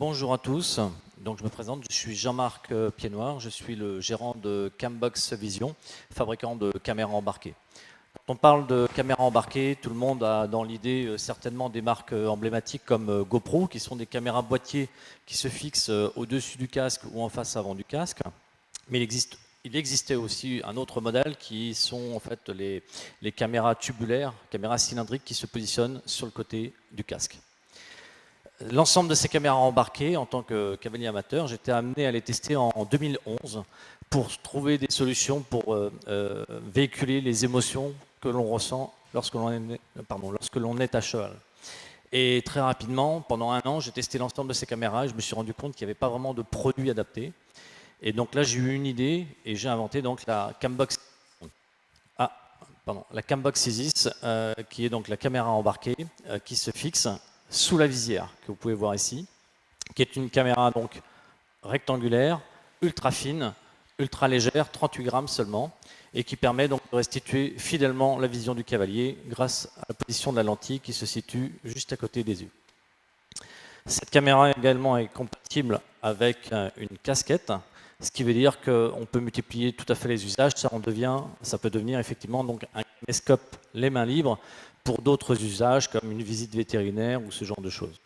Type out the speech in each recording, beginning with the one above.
Bonjour à tous, donc je me présente, je suis Jean-Marc Piednoir, je suis le gérant de Cambox Vision, fabricant de caméras embarquées. Quand on parle de caméras embarquées, tout le monde a dans l'idée certainement des marques emblématiques comme GoPro, qui sont des caméras boîtiers qui se fixent au-dessus du casque ou en face avant du casque. Mais il existait aussi un autre modèle qui sont en fait les caméras tubulaires, caméras cylindriques qui se positionnent sur le côté du casque. L'ensemble de ces caméras embarquées, en tant que cavalier amateur, j'étais amené à les tester en 2011 pour trouver des solutions pour véhiculer les émotions que l'on ressent lorsque l'on est à cheval. Et très rapidement, pendant un an, j'ai testé l'ensemble de ces caméras et je me suis rendu compte qu'il n'y avait pas vraiment de produit adapté. Et donc là, j'ai eu une idée et j'ai inventé donc la Cambox Isis, qui est donc la caméra embarquée qui se fixe sous la visière, que vous pouvez voir ici, qui est une caméra donc rectangulaire, ultra fine, ultra légère, 38 grammes seulement, et qui permet donc de restituer fidèlement la vision du cavalier grâce à la position de la lentille qui se situe juste à côté des yeux. Cette caméra également est compatible avec une casquette, ce qui veut dire qu'on peut multiplier tout à fait les usages, ça peut devenir effectivement donc un caméscope les mains libres pour d'autres usages comme une visite vétérinaire ou ce genre de choses.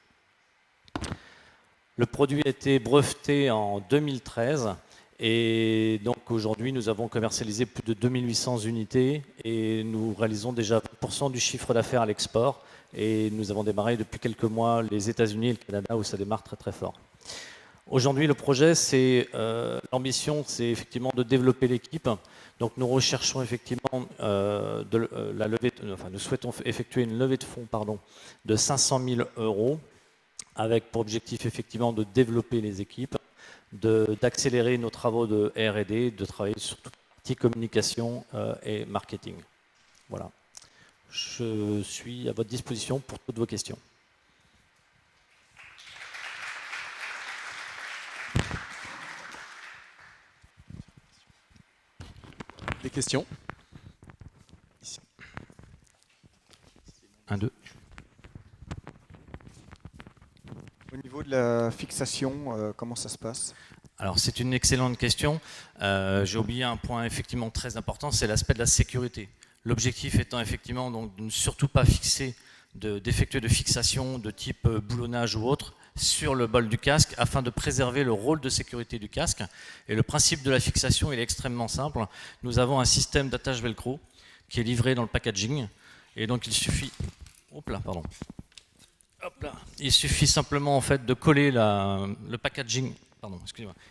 Le produit a été breveté en 2013 et donc aujourd'hui nous avons commercialisé plus de 2800 unités et nous réalisons déjà 20% du chiffre d'affaires à l'export et nous avons démarré depuis quelques mois les États-Unis et le Canada où ça démarre très très fort. Aujourd'hui, le projet, l'ambition, c'est effectivement de développer l'équipe. Donc, nous recherchons effectivement nous souhaitons effectuer une levée de fonds, de 500 000 € avec pour objectif effectivement de développer les équipes, d'accélérer nos travaux de R&D, de travailler sur toute la partie communication et marketing. Voilà. Je suis à votre disposition pour toutes vos questions. Des questions? Ici. 1, 2. Au niveau de la fixation, comment ça se passe? Alors c'est une excellente question. J'ai oublié un point effectivement très important, c'est l'aspect de la sécurité. L'objectif étant effectivement donc, de ne surtout pas d'effectuer de fixation de type boulonnage ou autre sur le bol du casque afin de préserver le rôle de sécurité du casque. Et le principe de la fixation il est extrêmement simple. Nous avons un système d'attache velcro qui est livré dans le packaging et donc il suffit il suffit simplement en fait de coller le packaging.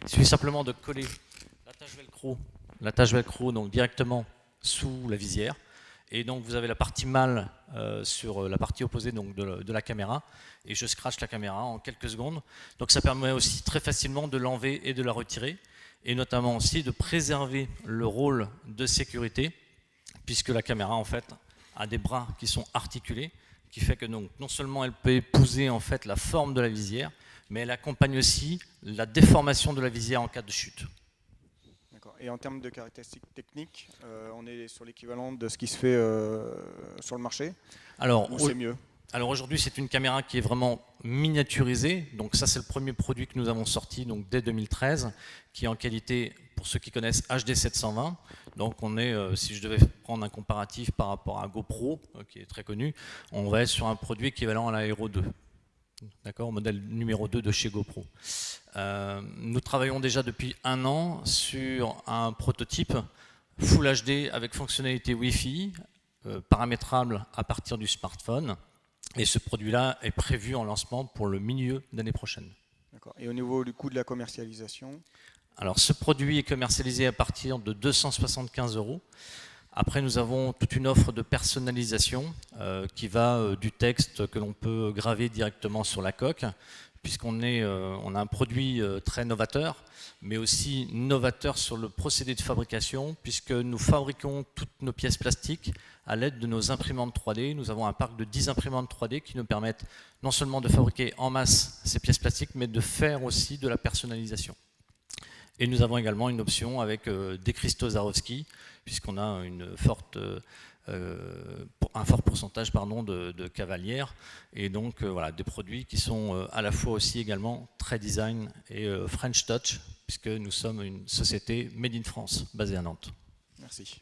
Il suffit simplement de coller l'attache velcro donc directement sous la visière. Et donc vous avez la partie mâle sur la partie opposée donc, de la caméra et je scratch la caméra en quelques secondes. Donc ça permet aussi très facilement de l'enlever et de la retirer et notamment aussi de préserver le rôle de sécurité puisque la caméra en fait a des bras qui sont articulés qui fait que donc, non seulement elle peut épouser en fait la forme de la visière mais elle accompagne aussi la déformation de la visière en cas de chute. Et en termes de caractéristiques techniques, on est sur l'équivalent de ce qui se fait sur le marché? Ou c'est mieux? Alors aujourd'hui, c'est une caméra qui est vraiment miniaturisée. Donc ça, c'est le premier produit que nous avons sorti donc, dès 2013, qui est en qualité, pour ceux qui connaissent, HD 720. Donc on est, si je devais prendre un comparatif par rapport à GoPro, qui est très connu, on va être sur un produit équivalent à la Hero 2. D'accord, modèle numéro 2 de chez GoPro. Nous travaillons déjà depuis un an sur un prototype Full HD avec fonctionnalité Wi-Fi, paramétrable à partir du smartphone. Et ce produit-là est prévu en lancement pour le milieu d'année prochaine. D'accord. Et au niveau du coût de la commercialisation? Alors ce produit est commercialisé à partir de 275 €. Après, nous avons toute une offre de personnalisation qui va du texte que l'on peut graver directement sur la coque, puisqu'on a un produit très novateur, mais aussi novateur sur le procédé de fabrication, puisque nous fabriquons toutes nos pièces plastiques à l'aide de nos imprimantes 3D. Nous avons un parc de 10 imprimantes 3D qui nous permettent non seulement de fabriquer en masse ces pièces plastiques, mais de faire aussi de la personnalisation. Et nous avons également une option avec des cristaux Swarovski, puisqu'on a une forte un fort pourcentage de cavalières, et donc voilà, des produits qui sont à la fois aussi également très design et French touch, puisque nous sommes une société made in France, basée à Nantes. Merci.